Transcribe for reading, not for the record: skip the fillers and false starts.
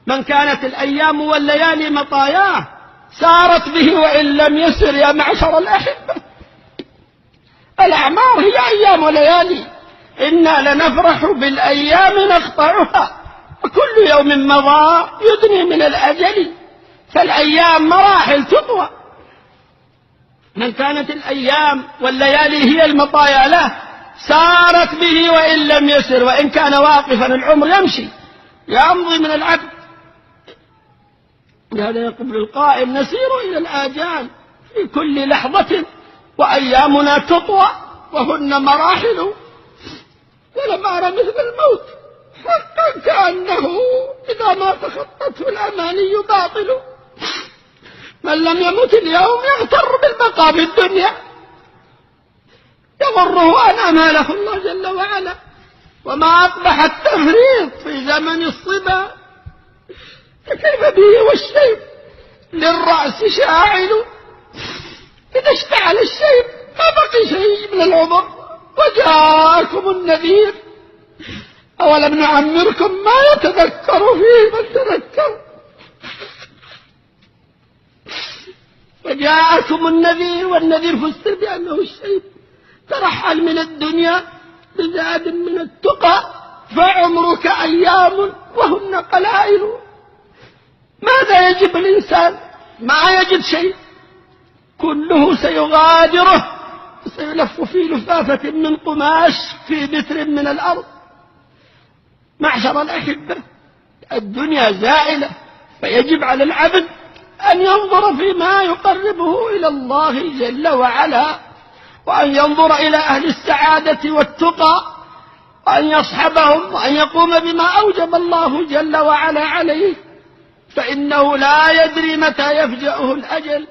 من كانت الأيام والليالي مطاياه سارت به وإن لم يسر يا معشر الأحبة. الأعمار هي أيام وليالي، إنا لنفرح بالأيام نقطعها، وكل يوم مضى يدني من الأجل، فالأيام مراحل تطوى. من كانت الأيام والليالي هي المطايا له سارت به وإن لم يسر، وإن كان واقفا العمر يمشي يمضي من العبد. لهذا يقول القائل نسير إلى الآجال في كل لحظة وأيامنا تطوى وهن مراحل، ولم أرى مثل الموت حقا كأنه إذا ما تخطته الأماني باطل. من لم يمت اليوم يغتر بالبقاء في الدنيا، يغره أن أماله الله جل وعلا. وما أقبح التفريط في زمن الصبا، فكيف به والشيب للرأس شاعل. إذا اشتعل الشيب ما بقي شيء من العمر، وجاءكم النذير أولم نعمركم ما يتذكر فيه من تذكر. وجاءكم النذير، والنذير فسر بأنه الشيب. ترحل من الدنيا بزاد من التقى، فعمرك أيام وهن قلائل. ماذا يجب الإنسان؟ ما يجد شيء، كله سيغادره، سيلف في لفافة من قماش في بتر من الأرض. معشر الأحبة، الدنيا زائلة، فيجب على العبد أن ينظر فيما يقربه إلى الله جل وعلا، وأن ينظر إلى أهل السعادة والتقى، وأن يصحبهم، وأن يقوم بما أوجب الله جل وعلا عليه، فإنه لا يدري متى يفجأه الأجل.